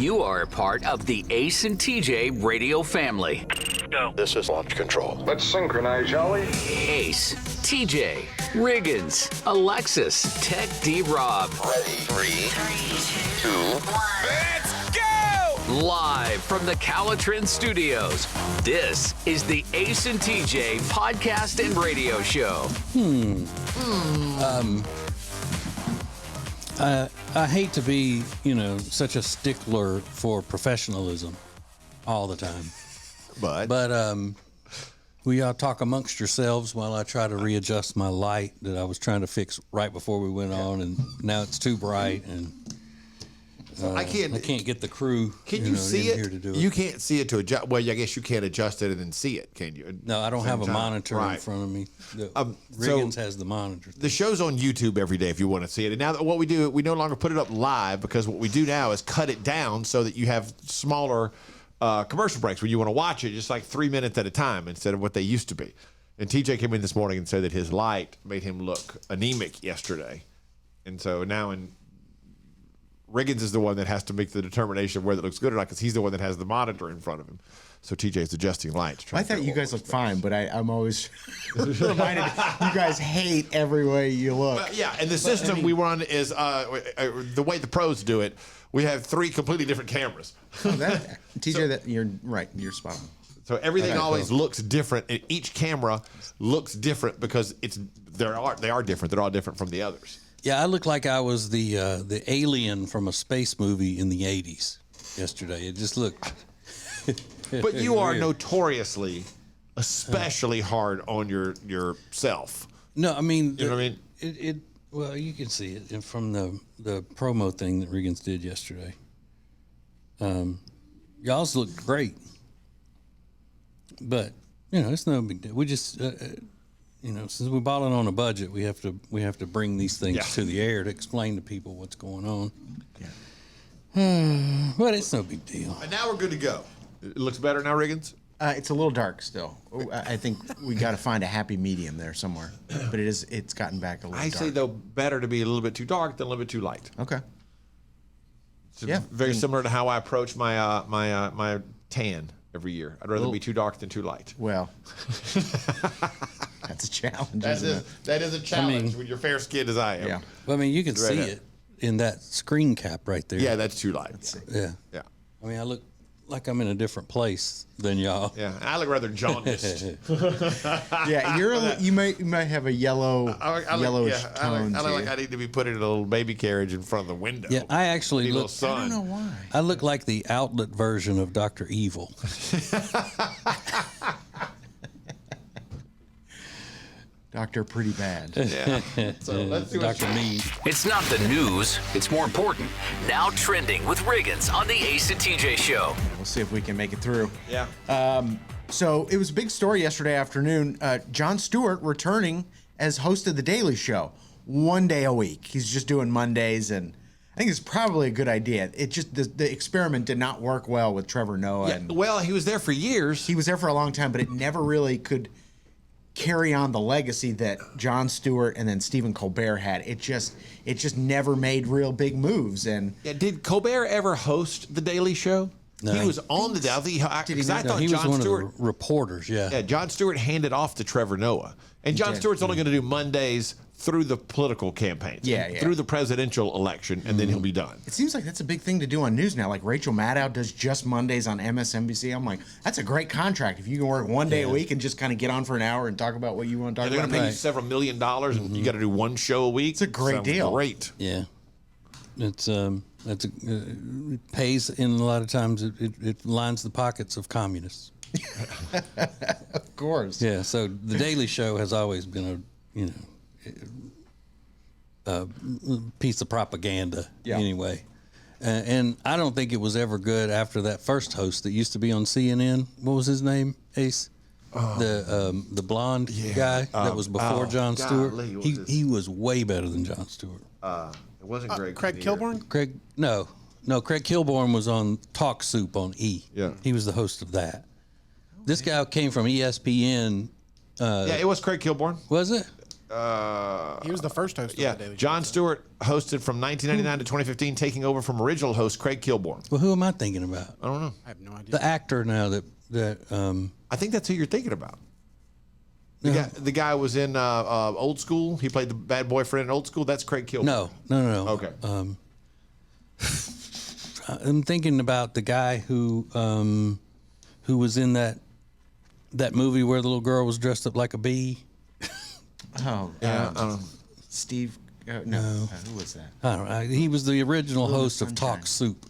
You are a part of the Ace and TJ radio family. Go. This is launch control. Let's synchronize, shall we? Ace, TJ, Riggins, Alexis, Tech D-Rob. Ready. 3, 2, 1. Let's go! Live from the Calitrin Studios, this is the Ace and TJ podcast and radio show. I hate to be, such a stickler for professionalism all the time. But will y'all talk amongst yourselves while I try to readjust my light that I was trying to fix right before we went on, and now it's too bright, and I can't get the crew. Can you see in here to it? do it. You can't see it to adjust. Well, I guess you can't adjust it and then see it, can you? No, I don't have a monitor in Right. front of me. Riggins has the monitor. The show's on YouTube every day if you want to see it. And now what we do, we no longer put it up live, because what we do now is cut it down so that you have smaller commercial breaks when you want to watch it, just like 3 minutes at a time instead of what they used to be. And TJ came in this morning and said that his light made him look anemic yesterday. And so now Riggins is the one that has to make the determination of whether it looks good or not, because he's the one that has the monitor in front of him. So TJ's adjusting lights. I thought you guys looked fine, but I'm always reminded you guys hate every way you look. Well, yeah, and the system we run is the way the pros do it. We have 3 completely different cameras. TJ, you're right. You're spot on. So everything always looks different, and each camera looks different because they are different. They're all different from the others. Yeah, I look like I was the alien from a space movie in the 80s yesterday. It just looked. But you are notoriously, especially hard on yourself. No, I mean, You know what I mean? Well, you can see it from the promo thing that Riggins did yesterday. Y'all's looked great, but it's no big deal. We just since we're balling on a budget, we have to bring these things to the air to explain to people what's going on. Yeah. But it's no big deal. And now we're good to go. It looks better now, Riggins? It's a little dark still. I think we got to find a happy medium there somewhere. But it's gotten back a little dark. I say, though, better to be a little bit too dark than a little bit too light. Okay. It's very similar to how I approach my my tan every year. I'd rather be too dark than too light. Well, that's a challenge. That is a challenge when you're fair skinned as I am. Yeah. Well, I mean, you can see it in that screen cap right there. Yeah, that's too light. Yeah. Yeah. I mean, I look like I'm in a different place than y'all. Yeah, I look rather jaundiced. Yeah, you might have a yellowish tone. I look like I need to be put in a little baby carriage in front of the window. Yeah, I actually look. I don't know why. I look like the outlet version of Dr. Evil. Doctor Pretty Bad. Yeah. So let's see what Dr. Mean. It's not the news, it's more important. Now trending with Riggins on the Ace and TJ show. We'll see if we can make it through. Yeah. So it was a big story yesterday afternoon. Jon Stewart returning as host of The Daily Show 1 day a week. He's just doing Mondays, and I think it's probably a good idea. It just the experiment did not work well with Trevor Noah. Yeah, well, he was there for years. He was there for a long time, but it never really could carry on the legacy that Jon Stewart and then Stephen Colbert had. It just never made real big moves. And Did Colbert ever host The Daily Show? No. He was on the Daily. Because I thought he was Jon one Stewart. of the reporters. Yeah. Jon Stewart handed off to Trevor Noah, and Jon Stewart's only going to do Mondays through the political campaigns, through the presidential election, and then he'll be done. it seems like that's a big thing to do on news now. Like Rachel Maddow does just Mondays on MSNBC. I'm like, that's a great contract. If you can work 1 day a week and just kind of get on for an hour and talk about what you want to talk They're about. going to pay you several $1 million, and you got to do one show a week. It's a great deal. Great. Yeah. It pays, and a lot of times it lines the pockets of communists. Of course. Yeah. So the Daily Show has always been a piece of propaganda. Yeah. Anyway, and I don't think it was ever good after that first host that used to be on CNN. What was his name? Ace. The blonde guy that was before Jon Stewart. Golly, He was way better than Jon Stewart. It wasn't Greg. Craig Kilborn? Craig Kilborn was on Talk Soup on E. Yeah. He was the host of that. This guy came from ESPN. Yeah, it was Craig Kilborn. Was it? He was the first host of Yeah, the Daily Show. Jon Stewart hosted from 1999 to 2015, taking over from original host Craig Kilborn. Well, who am I thinking about? I don't know. I have no idea. The actor now that I think that's who you're thinking about. The guy was in Old School. He played the bad boyfriend in Old School. That's Craig Kilborn. No. Okay. I'm thinking about the guy who was in that movie where the little girl was dressed up like a bee. Oh, Yeah. Steve. No, who was that? I don't know. He was the original Little host of Sunshine. Talk Soup.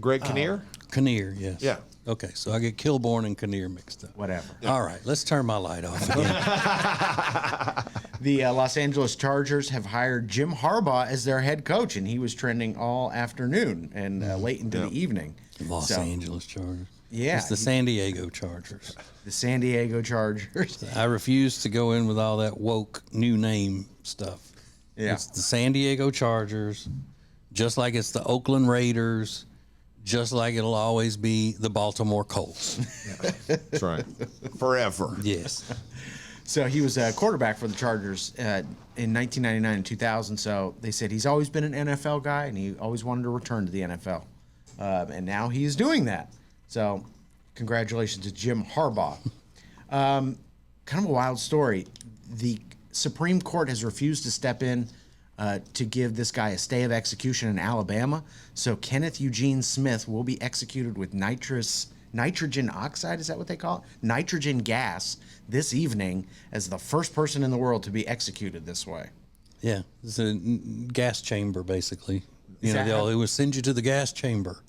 Greg Kinnear. Kinnear, yes. Yeah. Okay, so I get Kilborn and Kinnear mixed up. Whatever. All right, let's turn my light off again. The Los Angeles Chargers have hired Jim Harbaugh as their head coach, and he was trending all afternoon and late into the evening. Los Angeles Chargers. Yeah. It's the San Diego Chargers. The San Diego Chargers. I refuse to go in with all that woke new name stuff. Yeah. It's the San Diego Chargers, just like it's the Oakland Raiders, just like it'll always be the Baltimore Colts. That's right. Forever. Yes. So he was a quarterback for the Chargers in 1999 and 2000. So they said he's always been an NFL guy, and he always wanted to return to the NFL. And now he's doing that. So congratulations to Jim Harbaugh. Kind of a wild story. The Supreme Court has refused to step in to give this guy a stay of execution in Alabama. So Kenneth Eugene Smith will be executed with nitrogen oxide, is that what they call it? Nitrogen gas this evening as the first person in the world to be executed this way. Yeah. It's a gas chamber, basically. Is that how- It will send you to the gas chamber.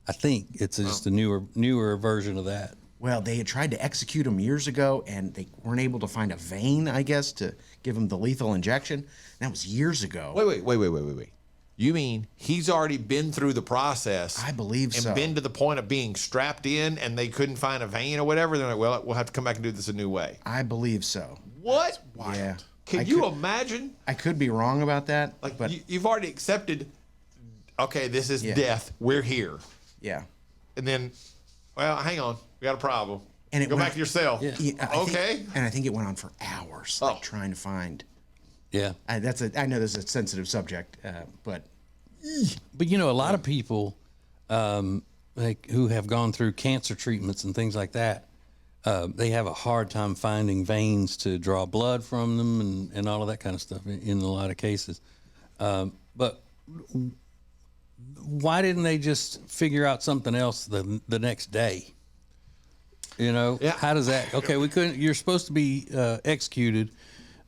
I think it's just a newer version of that. Well, they had tried to execute him years ago, and they weren't able to find a vein, I guess, to give him the lethal injection. That was years ago. Wait. You mean he's already been through the process? I believe and so. been to the point of being strapped in, and they couldn't find a vein or whatever. They're like, well, we'll have to come back and do this a new way. I believe so. What? Yeah. Can you imagine? I could be wrong about that, Like, but you've already accepted. Okay, this is Yeah. death. We're here, yeah. and then, well, hang on, we got a problem. And it go went- back to your cell. Yeah. Yeah, Okay. I think it went on for hours, Oh. like trying to find. Yeah. I know this is a sensitive subject, but But a lot of people, like who have gone through cancer treatments and things like that, they have a hard time finding veins to draw blood from them and all of that kind of stuff in a lot of cases. But why didn't they just figure out something else the next day? Yeah. How does that? Okay, we couldn't. You're supposed to be executed.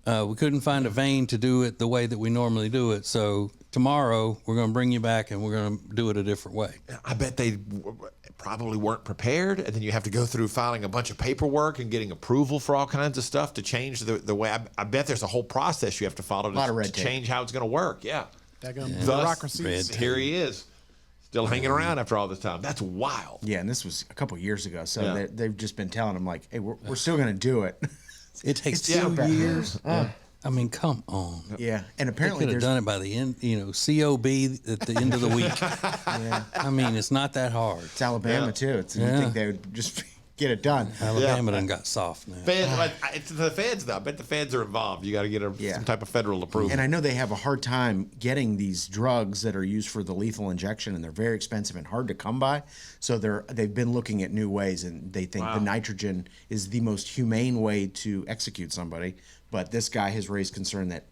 We couldn't find a vein to do it the way that we normally do it. So tomorrow we're going to bring you back and we're going to do it a different way. I bet they probably weren't prepared, and then you have to go through filing a bunch of paperwork and getting approval for all kinds of stuff to change the way. I bet there's a whole process you have to follow Lot of red to tape. change how it's going to work. Yeah. Daggum Thus, bureaucracies. here he is, still hanging around after all this time. That's wild. yeah, and this was a couple years ago, so Yeah. they've just been telling him like, "Hey, we're still going to do it." It takes It's so 2 bad. years. I mean, come on. Yeah, and They apparently could have there's done it by the end. COB at the end of the week. I mean, it's not that hard. it's Alabama too. You'd think they would just get it done. Alabama done got soft now. It's the feds, though. I bet the feds are involved. You got to get some type of federal approval. And I know they have a hard time getting these drugs that are used for the lethal injection, and they're very expensive and hard to come by. So they've been looking at new ways, and they think the nitrogen is the most humane way to execute somebody. But this guy has raised concern that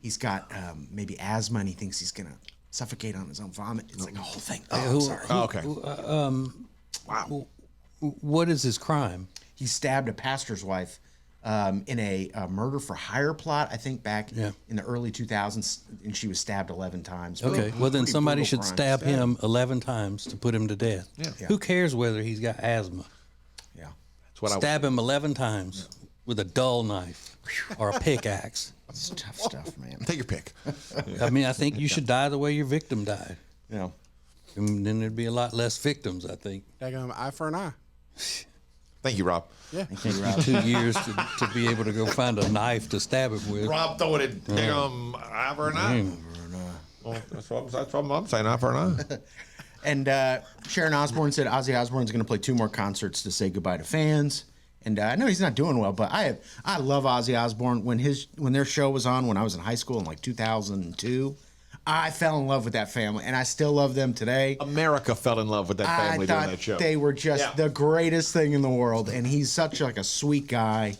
he's got maybe asthma, and he thinks he's gonna suffocate on his own vomit. It's like a whole thing. Oh, I'm sorry. Okay. Wow. What is his crime? He stabbed a pastor's wife in a murder for hire plot, I think back in the early 2000s, and she was stabbed 11 times. Okay, well then Pretty somebody brutal should crime. stab him 11 times to put him to death. Yeah. Who cares whether he's got asthma? Yeah. That's what Stab him 11 times with a dull knife or a pickaxe. It's tough stuff, man. Take your pick. I mean, I think you should die the way your victim died. You know. And then there'd be a lot less victims, I think. Daggum eye for an eye. Thank you, Rob. Yeah. 2 years to be able to go find a knife to stab him with. Rob throwing it eye for an eye. Well, that's what I'm saying, eye for an eye. And Sharon Osbourne said Ozzy Osbourne's going to play 2 more concerts to say goodbye to fans. And I know he's not doing well, but I love Ozzy Osbourne. When their show was on when I was in high school in like 2002, I fell in love with that family, and I still love them today. America fell in love with that family doing that show. They were just the greatest thing in the world, and he's such like a sweet guy.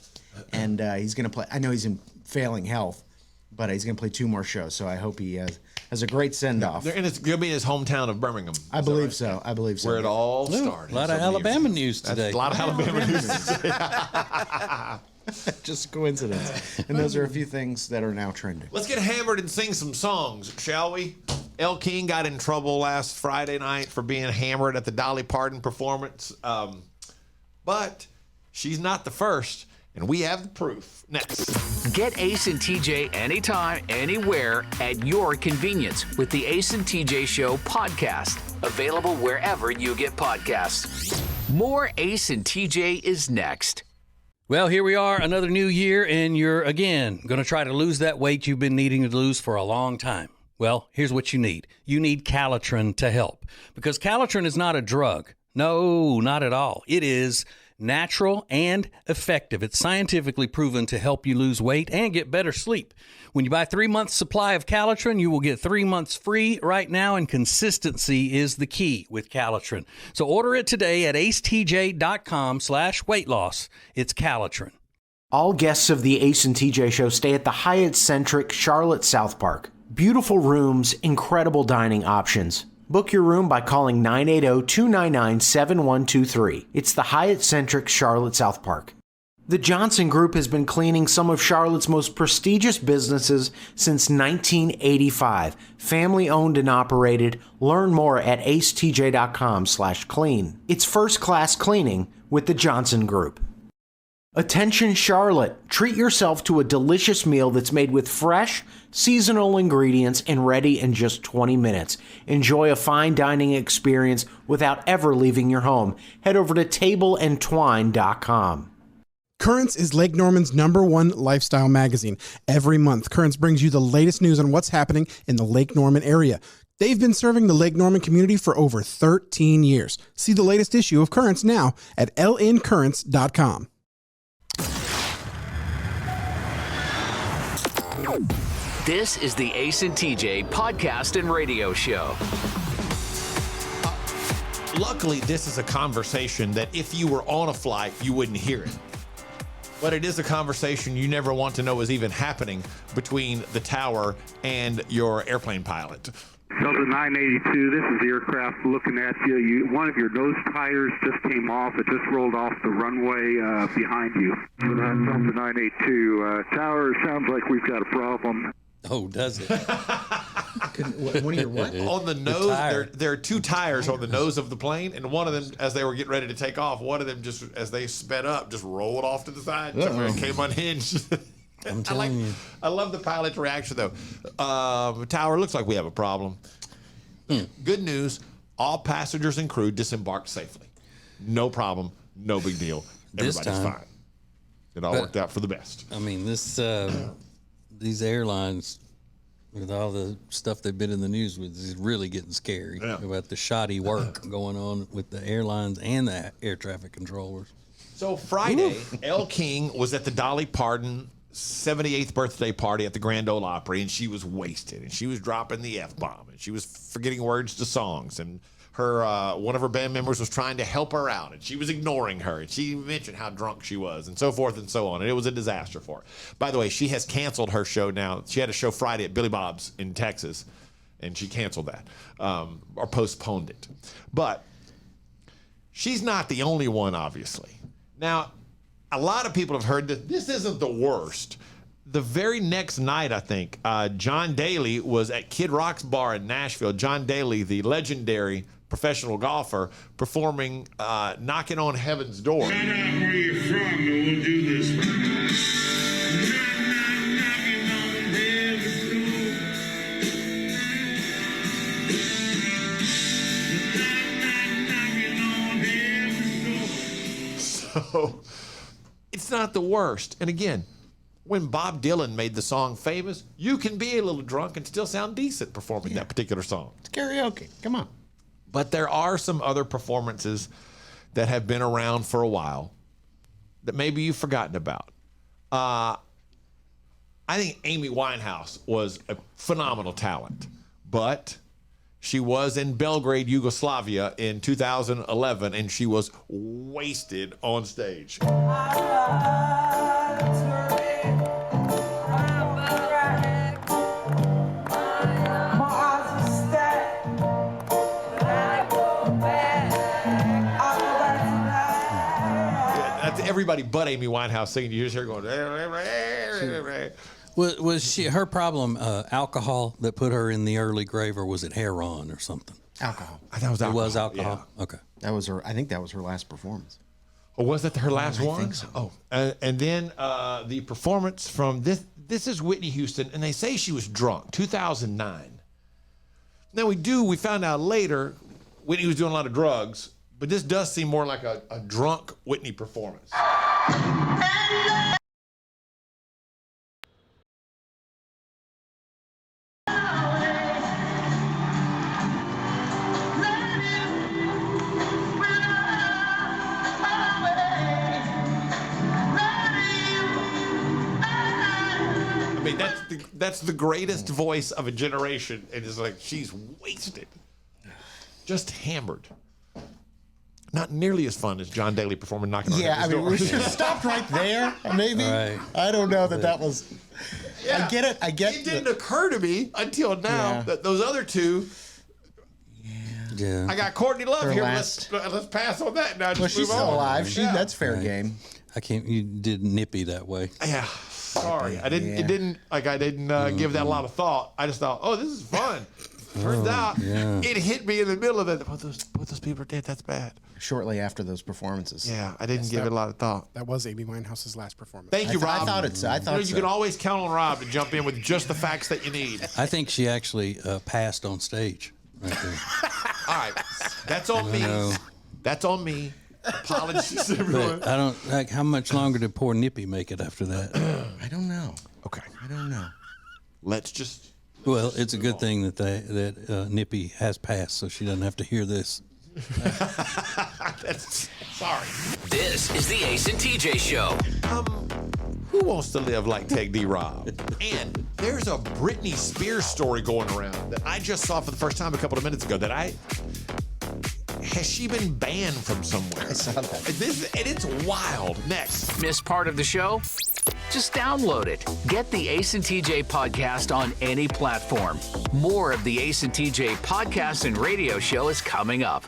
And he's going to play. I know he's in failing health, but he's going to play 2 more shows. So I hope he has a great send off. And it's going to be in his hometown of Birmingham. I believe so. I believe so. Where it all started. A lot of Alabama news today. A lot of Alabama news. Just a coincidence. And those are a few things that are now trending. Let's get hammered and sing some songs, shall we? Elle King got in trouble last Friday night for being hammered at the Dolly Parton performance. But she's not the first, and we have the proof. Next. Get Ace and TJ anytime, anywhere, at your convenience with the Ace and TJ Show podcast. Available wherever you get podcasts. More Ace and TJ is next. Well, here we are, another new year, and you're, again, going to try to lose that weight you've been needing to lose for a long time. Well, here's what you need. You need Calitrin to help, because Calitrin is not a drug. No, not at all. It is natural and effective. It's scientifically proven to help you lose weight and get better sleep. When you buy 3 months supply of Calitrin, you will get 3 months free right now, and consistency is the key with Calitrin. So order it today at acetj.com/weight loss. It's Calitrin. All guests of the Ace and TJ Show stay at the Hyatt-centric Charlotte South Park. Beautiful rooms, incredible dining options. Book your room by calling 980-299-7123. It's the Hyatt-centric Charlotte South Park. The Johnson Group has been cleaning some of Charlotte's most prestigious businesses since 1985. Family owned and operated. Learn more at acetj.com/clean. It's first class cleaning with the Johnson Group. Attention Charlotte, treat yourself to a delicious meal that's made with fresh, seasonal ingredients and ready in just 20 minutes. Enjoy a fine dining experience without ever leaving your home. Head over to tableandtwine.com. Currents is Lake Norman's #1 lifestyle magazine. Every month, Currents brings you the latest news on what's happening in the Lake Norman area. They've been serving the Lake Norman community for over 13 years. See the latest issue of Currents now at lncurrents.com. This is the Ace and TJ podcast and radio show. Luckily, this is a conversation that if you were on a flight, you wouldn't hear it. But it is a conversation you never want to know is even happening between the tower and your airplane pilot. Delta 982, this is the aircraft looking at you. One of your nose tires just came off. It just rolled off the runway behind you. Delta 982, tower, sounds like we've got a problem. Oh, does it? One of your what? On the nose, there are 2 tires on the nose of the plane, and one of them, as they were getting ready to take off, one of them just, as they sped up, just rolled off to the side. It came unhinged. I'm telling you. I love the pilot's reaction, though. Tower, looks like we have a problem. Good news, all passengers and crew disembarked safely. No problem, no big deal. Everybody's fine. It all worked out for the best. I mean, these airlines, with all the stuff they've been in the news with, is really getting scary about the shoddy work going on with the airlines and the air traffic controllers. So Friday, Elle King was at the Dolly Parton 78th birthday party at the Grand Ole Opry, and she was wasted, and she was dropping the F-bomb, and she was forgetting words to songs, and her one of her band members was trying to help her out, and she was ignoring her, and she mentioned how drunk she was, and so forth and so on, and it was a disaster for her. By the way, she has canceled her show now. She had a show Friday at Billy Bob's in Texas, and she canceled that, or postponed it. But she's not the only one, obviously. Now, a lot of people have heard that this isn't the worst. The very next night, I think, John Daly was at Kid Rock's bar in Nashville. John Daly, the legendary professional golfer, performing Knocking on Heaven's Door. Find out where you're from and we'll do this. So it's not the worst. And again, when Bob Dylan made the song famous, you can be a little drunk and still sound decent performing that particular song. It's karaoke. Come on. But there are some other performances that have been around for a while that maybe you've forgotten about. I think Amy Winehouse was a phenomenal talent, but she was in Belgrade, Yugoslavia in 2011, and she was wasted on stage. Everybody but Amy Winehouse singing. You just hear going. Was she her problem alcohol that put her in the early grave, or was it heroin or something? Alcohol. That was alcohol. It was alcohol. Yeah. Okay. That was her. I think that was her last performance. Or was that her last one? I think so. Oh, and then the performance from this. This is Whitney Houston, and they say she was drunk. 2009. Now we found out later Whitney was doing a lot of drugs. But this does seem more like a drunk Whitney performance. I mean, that's the greatest voice of a generation. And it's like she's wasted. Just hammered. Not nearly as fun as John Daly performing Knocking on Heaven's Door. We should have stopped right there, maybe. Right. I don't know that was... Yeah. I get it. It didn't occur to me until now that those other two... Yeah. I got Courtney Love Her here. Let's pass on that now. Well, she's still alive. That's fair game. I can't. You did nippy that way. Yeah. Sorry. I didn't give that a lot of thought. I just thought, oh, this is fun. Turns out it hit me in the middle of it. What those people did, that's bad. Shortly after those performances. Yeah, I didn't give it a lot of thought. That was Amy Winehouse's last performance. Thank you, Rob. I thought it's. I thought you can always count on Rob to jump in with just the facts that you need. I think she actually passed on stage. Right there. All right, that's on me. That's on me. Apologies, everyone. But I don't like. How much longer did poor Nippy make it after that? I don't know. Okay, I don't know. let's just. Well, it's a good thing that Nippy has passed, so she doesn't have to hear this. Sorry. This is the Ace and TJ Show. Who wants to live like Tech D Rob? And there's a Britney Spears story going around that I just saw for the first time a couple of minutes ago. Has she been banned from somewhere? I saw that. And it's wild. Next. Missed part of the show? Just download it. Get the Ace and TJ podcast on any platform. More of the Ace and TJ podcast and radio show is coming up.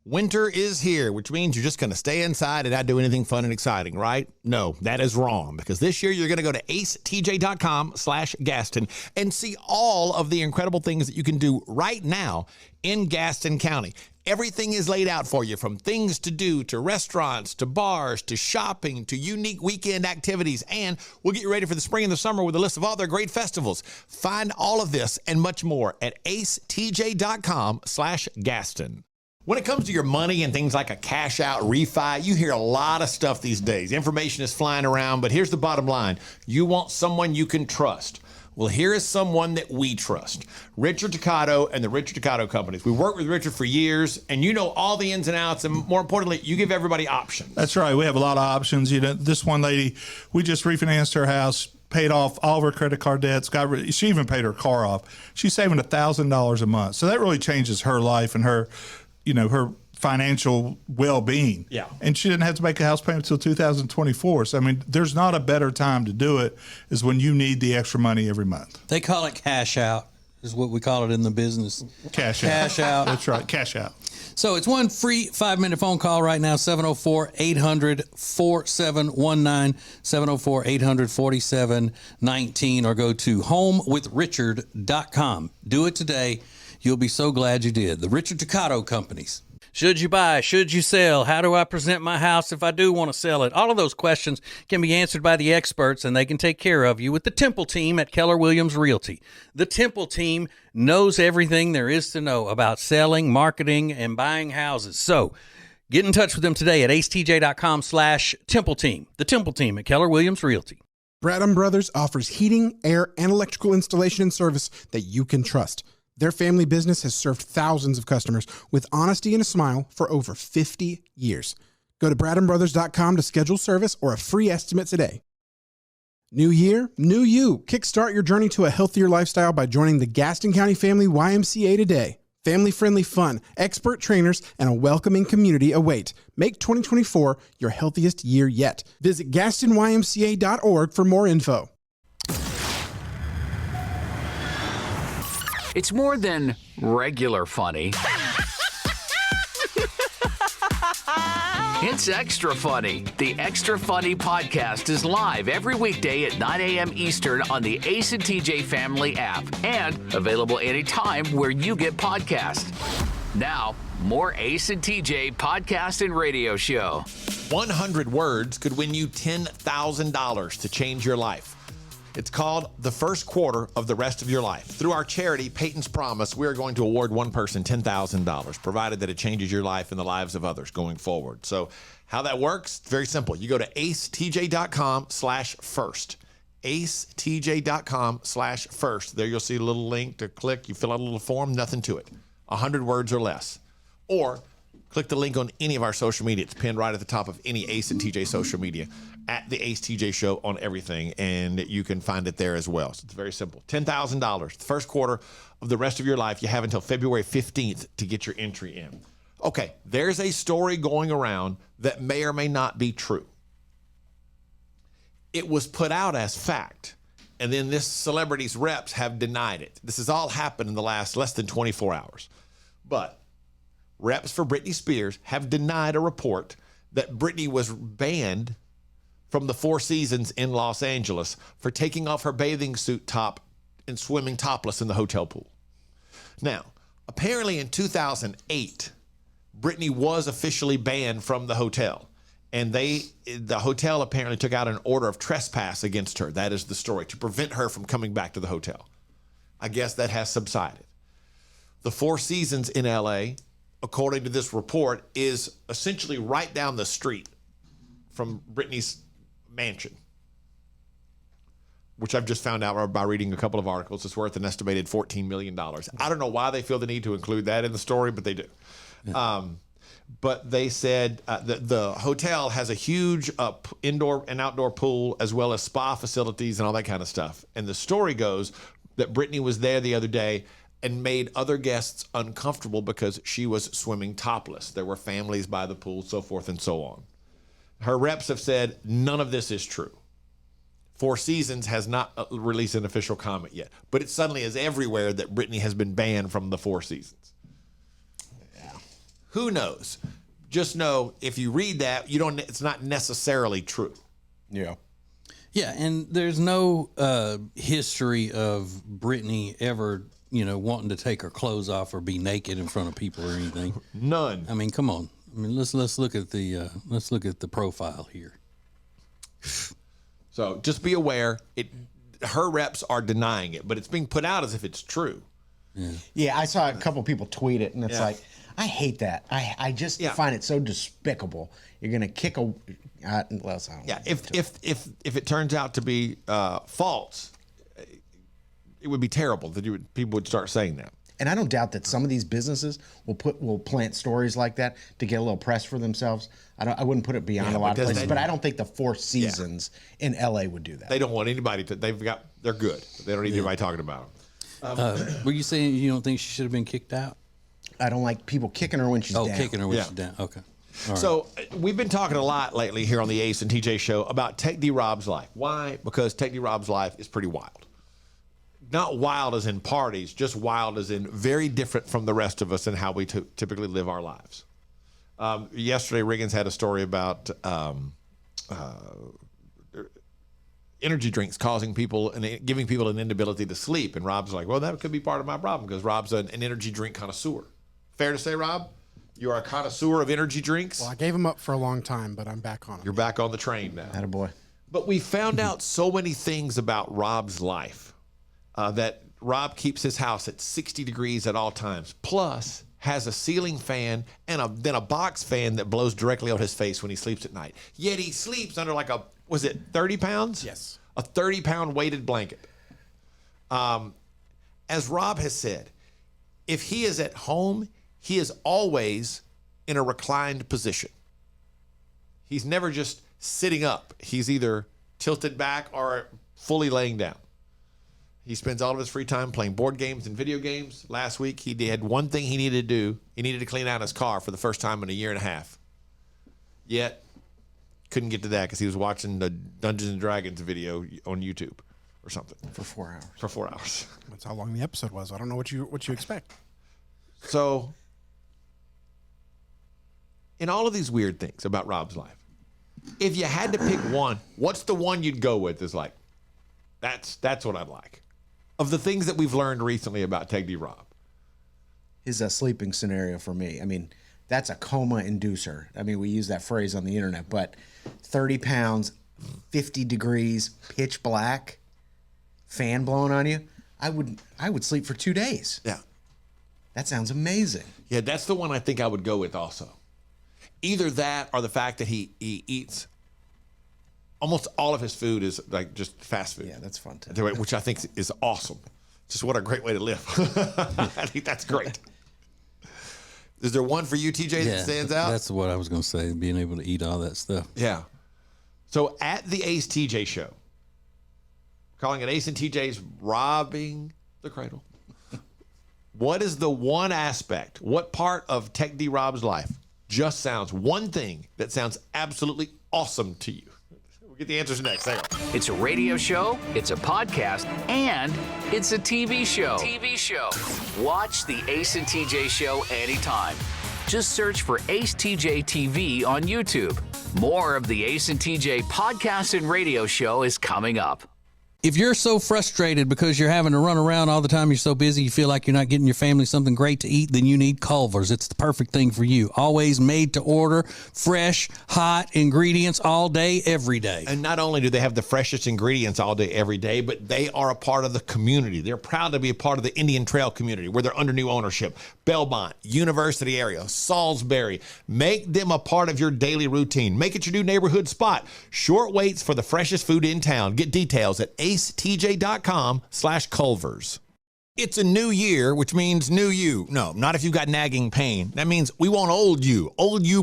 Winter is here, which means you're just going to stay inside and not do anything fun and exciting, right? No, that is wrong, because this year you're going to go to acetj.com/Gaston and see all of the incredible things that you can do right now in Gaston County. Everything is laid out for you, from things to do, to restaurants, to bars, to shopping, to unique weekend activities. And we'll get you ready for the spring and the summer with a list of all their great festivals. Find all of this and much more at acetj.com/Gaston. When it comes to your money and things like a cash out refi, you hear a lot of stuff these days. Information is flying around, but here's the bottom line. You want someone you can trust. Well, here is someone that we trust. Richard Toccato and the Richard Toccato Companies. We worked with Richard for years, and you know all the ins and outs, and more importantly, you give everybody options. That's right. We have a lot of options. You know, this one lady, we just refinanced her house, paid off all of her credit card debts. She even paid her car off. She's saving $1,000 a month. So that really changes her life and her, you know, her financial well-being. Yeah. And she didn't have to make a house payment until 2024. So, I mean, there's not a better time to do it is when you need the extra money every month. They call it cash out, is what we call it in the business. Cash out. Cash out. That's right, cash out. So it's one free 5-minute phone call right now, 704-800-4719, 704-800-4719, or go to homewithrichard.com. Do it today. You'll be so glad you did. The Richard Toccato Companies. Should you buy? Should you sell? How do I present my house if I do want to sell it? All of those questions can be answered by the experts, and they can take care of you with the Temple team at Keller Williams Realty. The Temple team knows everything there is to know about selling, marketing, and buying houses. So get in touch with them today at acetj.com/Temple team. The Temple team at Keller Williams Realty. Bradham Brothers offers heating, air, and electrical installation and service that you can trust. Their family business has served thousands of customers with honesty and a smile for over 50 years. Go to bradandbrothers.com to schedule service or a free estimate today. New year, new you. Kickstart your journey to a healthier lifestyle by joining the Gaston County Family YMCA today. Family-friendly fun, expert trainers, and a welcoming community await. Make 2024 your healthiest year yet. Visit GastonYMCA.org for more info. It's more than regular funny. It's extra funny. The Extra Funny podcast is live every weekday at 9 a.m. Eastern on the Ace and TJ Family app and available anytime where you get podcasts. Now, more Ace and TJ podcast and radio show. 100 words could win you $10,000 to change your life. It's called the first quarter of the rest of your life. Through our charity, Peyton's Promise, we are going to award one person $10,000, provided that it changes your life and the lives of others going forward. So how that works, it's very simple. You go to acetj.com/first. acetj.com/first. There you'll see a little link to click. You fill out a little form, nothing to it. 100 words or less. Or click the link on any of our social media. It's pinned right at the top of any Ace and TJ social media, at the Ace TJ Show on everything, and you can find it there as well. So it's very simple. $10,000, the first quarter of the rest of your life. You have until February 15th to get your entry in. Okay, there's a story going around that may or may not be true. It was put out as fact, and then this celebrity's reps have denied it. This has all happened in the last less than 24 hours. But reps for Britney Spears have denied a report that Britney was banned from the Four Seasons in Los Angeles for taking off her bathing suit top and swimming topless in the hotel pool. Now, apparently in 2008, Britney was officially banned from the hotel, and the hotel apparently took out an order of trespass against her. That is the story, to prevent her from coming back to the hotel. I guess that has subsided. The Four Seasons in LA, according to this report, is essentially right down the street from Britney's mansion, which I've just found out by reading a couple of articles. It's worth an estimated $14 million. I don't know why they feel the need to include that in the story, but they do. Yeah. But they said that the hotel has a huge indoor and outdoor pool, as well as spa facilities and all that kind of stuff. And the story goes that Britney was there the other day and made other guests uncomfortable because she was swimming topless. There were families by the pool, so forth and so on. Her reps have said none of this is true. Four Seasons has not released an official comment yet, but it suddenly is everywhere that Britney has been banned from the Four Seasons. Yeah. Who knows? Just know if you read that, it's not necessarily true. Yeah. Yeah, and there's no history of Britney ever, wanting to take her clothes off or be naked in front of people or anything. None. I mean, come on. I mean, let's look at the profile here. So just be aware. Her reps are denying it, but it's being put out as if it's true. Yeah, I saw a couple people tweet it, and it's like, I hate that. I just find it so despicable. You're gonna kick a. If it turns out to be false, it would be terrible that people would start saying that. And I don't doubt that some of these businesses will plant stories like that to get a little press for themselves. I wouldn't put it beyond a lot of places, but I don't think the Four Seasons in LA would do that. They don't want anybody to. They're good. They don't need anybody talking about them. Were you saying you don't think she should have been kicked out? I don't like people kicking her when she's down. Oh, kicking her when she's down. Okay. All so we've been talking a lot lately here on the Ace and TJ Show about Tech D Rob's life. Why? Because Tech D Rob's life is pretty wild. Not wild as in parties, just wild as in very different from the rest of us and how we typically live our lives. Yesterday, Riggins had a story about energy drinks causing people and giving people an inability to sleep. And Rob's like, well, that could be part of my problem because Rob's an energy drink connoisseur. Fair to say, Rob? You are a connoisseur of energy drinks? Well, I gave them up for a long time, but I'm back on them. You're back on the train now. Attaboy. But we found out so many things about Rob's life. That Rob keeps his house at 60 degrees at all times, plus has a ceiling fan and then a box fan that blows directly on his face when he sleeps at night. Yet he sleeps under was it 30 pounds? Yes. A 30-pound weighted blanket. As Rob has said, if he is at home, he is always in a reclined position. He's never just sitting up. He's either tilted back or fully laying down. He spends all of his free time playing board games and video games. Last week, he had one thing he needed to do. He needed to clean out his car for the first time in a year and a half. Yet, couldn't get to that because he was watching the Dungeons & Dragons video on YouTube or something. For 4 hours. For 4 hours. That's how long the episode was. I don't know what you expect. So, in all of these weird things about Rob's life, if you had to pick one, what's the one you'd go with? Is like, that's what I'd like. Of the things that we've learned recently about Tech D Rob. Is a sleeping scenario for me. I mean, that's a coma inducer. I mean, we use that phrase on the internet, but 30 pounds, 50 degrees, pitch black, fan blowing on you. I would sleep for 2 days. Yeah. That sounds amazing. Yeah, that's the one I think I would go with also. Either that or the fact that he eats almost all of his food is like just fast food. Yeah, that's fun too. Which I think is awesome. Just what a great way to live. I think that's great. Is there one for you, TJ, that stands out? That's what I was going to say, being able to eat all that stuff. Yeah. So at the Ace TJ show, calling it Ace and TJ's Robbing the Cradle, what is the one aspect, what part of Tech D Rob's life just sounds, one thing that sounds absolutely awesome to you? We'll get the answers next. Hang on. It's a radio show, it's a podcast, and it's a TV show. Watch the Ace and TJ show anytime. Just search for Ace TJ TV on YouTube. More of the Ace and TJ podcast and radio show is coming up. If you're so frustrated because you're having to run around all the time, you're so busy, you feel like you're not getting your family something great to eat, then you need Culver's. It's the perfect thing for you. Always made to order, fresh, hot ingredients all day, every day. And not only do they have the freshest ingredients all day, every day, but they are a part of the community. They're proud to be a part of the Indian Trail community where they're under new ownership. Belmont, University area, Salisbury. Make them a part of your daily routine. Make it your new neighborhood spot. Short waits for the freshest food in town. Get details at acetj.com/Culvers. It's a new year, which means new you. No, not if you've got nagging pain. That means we want old you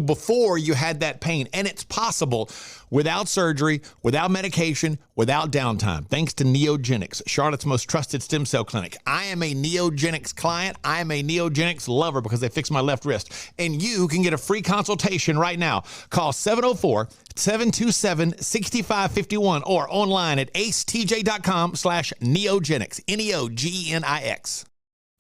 before you had that pain. And it's possible without surgery, without medication, without downtime. Thanks to Neogenics, Charlotte's most trusted stem cell clinic. I am a Neogenics client. I am a Neogenics lover because they fixed my left wrist. And you can get a free consultation right now. Call 704-727-6551 or online at acetj.com/Neogenics, Neogenics.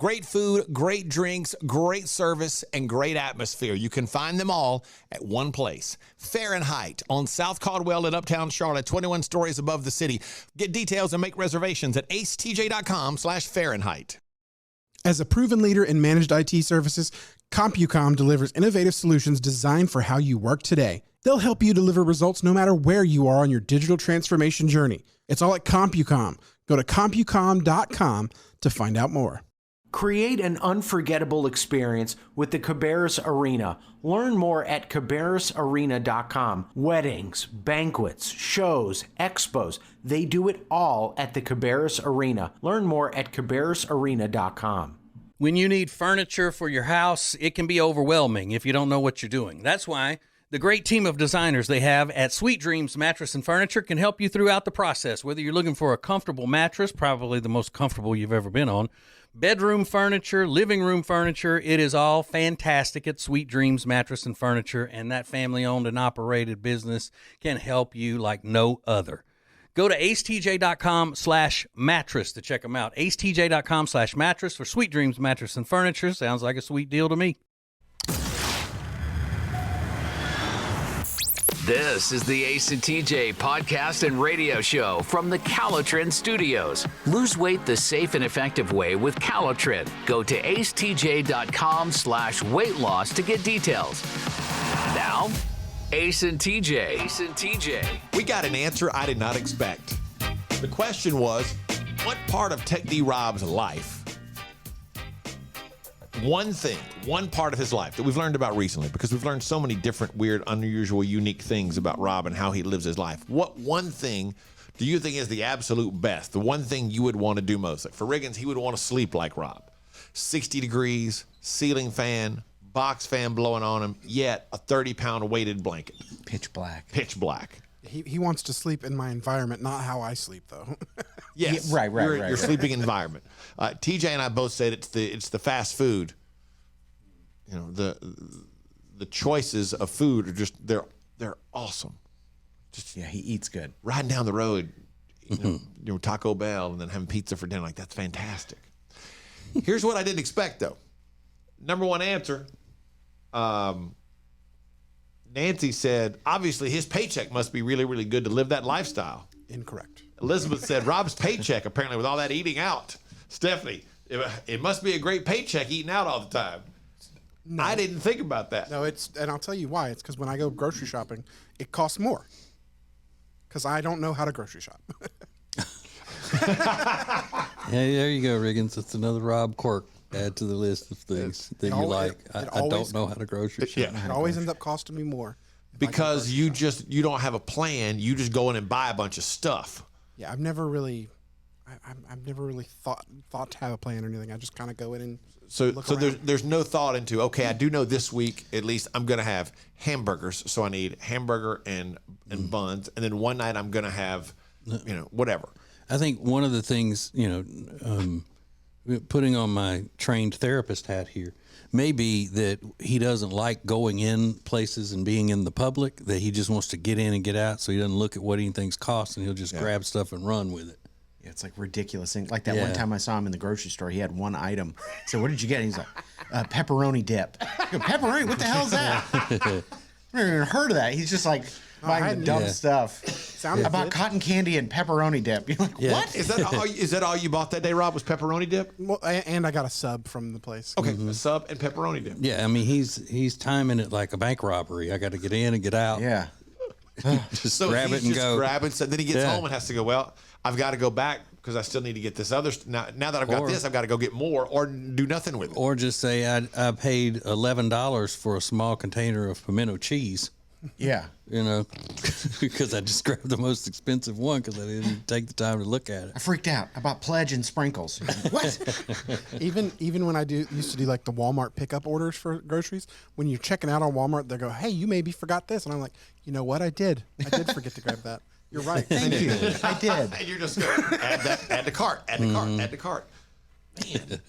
Great food, great drinks, great service, and great atmosphere. You can find them all at one place. Fahrenheit on South Caldwell in Uptown Charlotte, 21 stories above the city. Get details and make reservations at acetj.com/Fahrenheit. As a proven leader in managed IT services, CompuCom delivers innovative solutions designed for how you work today. They'll help you deliver results no matter where you are on your digital transformation journey. It's all at CompuCom. Go to CompuCom.com to find out more. Create an unforgettable experience with the Cabarrus Arena. Learn more at cabarrusarena.com. Weddings, banquets, shows, expos, they do it all at the Cabarrus Arena. Learn more at cabarrusarena.com. When you need furniture for your house, it can be overwhelming if you don't know what you're doing. That's why the great team of designers they have at Sweet Dreams Mattress and Furniture can help you throughout the process. Whether you're looking for a comfortable mattress, probably the most comfortable you've ever been on, bedroom furniture, living room furniture, it is all fantastic at Sweet Dreams Mattress and Furniture, and that family-owned and operated business can help you like no other. Go to acetj.com/mattress to check them out. acetj.com/mattress for Sweet Dreams Mattress and Furniture. Sounds like a sweet deal to me. This is the Ace and TJ podcast and radio show from the Calotren Studios. Lose weight the safe and effective way with Calotren. Go to acetj.com/weight loss to get details. Now, Ace and TJ. We got an answer I did not expect. The question was, what part of Tech D Rob's life, one part of his life that we've learned about recently, because we've learned so many different, weird, unusual, unique things about Rob and how he lives his life. What one thing do you think is the absolute best? The one thing you would want to do most? Like for Riggins, he would want to sleep like Rob. 60 degrees, ceiling fan, box fan blowing on him, yet a 30-pound weighted blanket. Pitch black. Pitch black. He wants to sleep in my environment, not how I sleep, though. Yes, Yeah, right. Your sleeping environment. TJ and I both said it's the fast food. You know, the choices of food are just they're awesome. Just he eats good. Riding down the road, you know, Taco Bell and then having pizza for dinner, like that's fantastic. Here's what I didn't expect though. Number one answer. Nancy said, obviously his paycheck must be really, really good to live that lifestyle. Incorrect. Elizabeth said, Rob's paycheck, apparently with all that eating out. Stephanie, it must be a great paycheck eating out all the time. No. I didn't think about that. No, and I'll tell you why. It's because when I go grocery shopping, it costs more. Because I don't know how to grocery shop. Hey, there you go, Riggins. That's another Rob quirk. Add to the list of things that you like. I don't know how to grocery shop. It always ends up costing me more. Because you don't have a plan. You just go in and buy a bunch of stuff. Yeah, I've never really thought to have a plan or anything. I just kind of go in and look around. there's no thought into, okay, I do know this week at least I'm going to have hamburgers, so I need hamburger and buns, and then one night I'm going to have, you know, whatever. I think one of the things, you know, putting on my trained therapist hat here, maybe that he doesn't like going in places and being in the public, that he just wants to get in and get out, so he doesn't look at what anything's cost, and he'll just grab stuff and run with it. Yeah, it's like ridiculous thing. Like that one time I saw him in the grocery store, he had one item. So what did you get? And he's like, pepperoni dip. I go, pepperoni? What the hell is that? I've never even heard of that. He's just like buying the dumb stuff. I bought cotton candy and pepperoni dip. You're like, what? Is that all you bought that day, Rob, was pepperoni dip? Well, and I got a sub from the place. Okay, a sub and pepperoni dip. Yeah, I mean, he's timing it like a bank robbery. I got to get in and get out. Yeah. Just grab it and go. Grabbing, so then he gets home and has to go, well, I've got to go back because I still need to get this other. Now that I've got this, I've got to go get more or do nothing with it. Or just say, I paid $11 for a small container of pimento cheese. Yeah. You know, because I just grabbed the most expensive one because I didn't take the time to look at it. I freaked out. I bought Pledge and sprinkles. What? Even when I used to do like the Walmart pickup orders for groceries, when you're checking out on Walmart, they go, "Hey, you maybe forgot this," and I'm like, "You know what? I did forget to grab that. You're right. Thank you. I did." And you're just going, add to cart, add to cart. Man.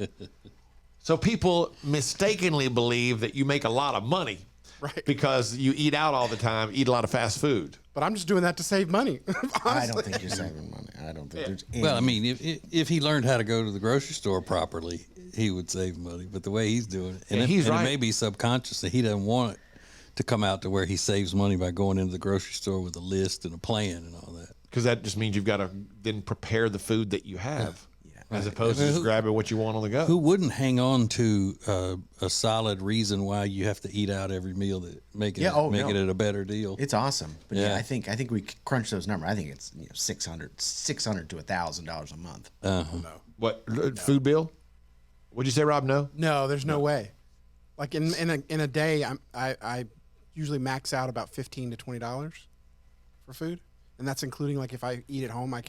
So people mistakenly believe that you make a lot of money. Right. Because you eat out all the time, eat a lot of fast food. But I'm just doing that to save money. I don't think you're saving money. I don't think there's any. Well, I mean, if he learned how to go to the grocery store properly, he would save money. But the way he's doing it, and, he's right. It may be subconscious that he doesn't want it to come out to where he saves money by going into the grocery store with a list and a plan and all that. Because that just means you've got to then prepare the food that you have. As opposed to just grabbing what you want on the go. Who wouldn't hang on to a solid reason why you have to eat out every meal that make it a better deal? It's awesome. But yeah, I think we crunch those numbers. I think it's $600 to $1,000 a month. No. What food bill? What'd you say, Rob? No, there's no way. Like in a day, I usually max out about $15 to $20 for food, and that's including like if I eat at home,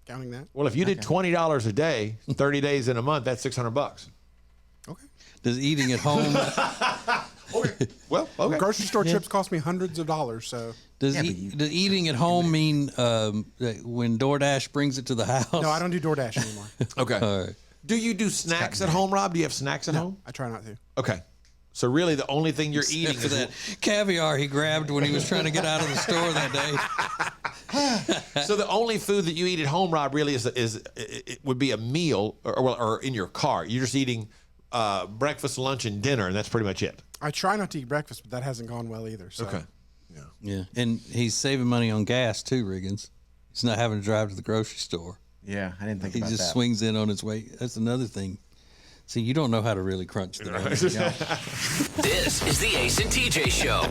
counting that. Well, if you did $20 a day, 30 days in a month, that's $600. Okay. Does eating at home? Okay. Well, okay. Grocery store trips cost me hundreds of dollars. So does eating at home mean that when DoorDash brings it to the house? No, I don't do DoorDash anymore. Okay. All right. Do you do snacks at home, Rob? Do you have snacks at home? I try not to. Okay. So really, the only thing you're eating for is that caviar he grabbed when he was trying to get out of the store that day. So the only food that you eat at home, Rob, really is it would be a meal or in your car. You're just eating breakfast, lunch, and dinner, and that's pretty much it. I try not to eat breakfast, but that hasn't gone well either. So. Okay. Yeah, and he's saving money on gas too, Riggins. He's not having to drive to the grocery store. Yeah, I didn't think about that. He just swings in on his way. That's another thing. See, you don't know how to really crunch the numbers. This is the Ace and TJ Show.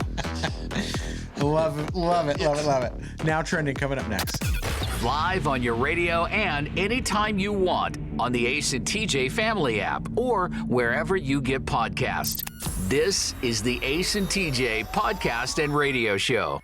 Love it. Now trending coming up next. Live on your radio and anytime you want on the Ace and TJ Family app or wherever you get podcasts. This is the Ace and TJ Podcast and Radio Show.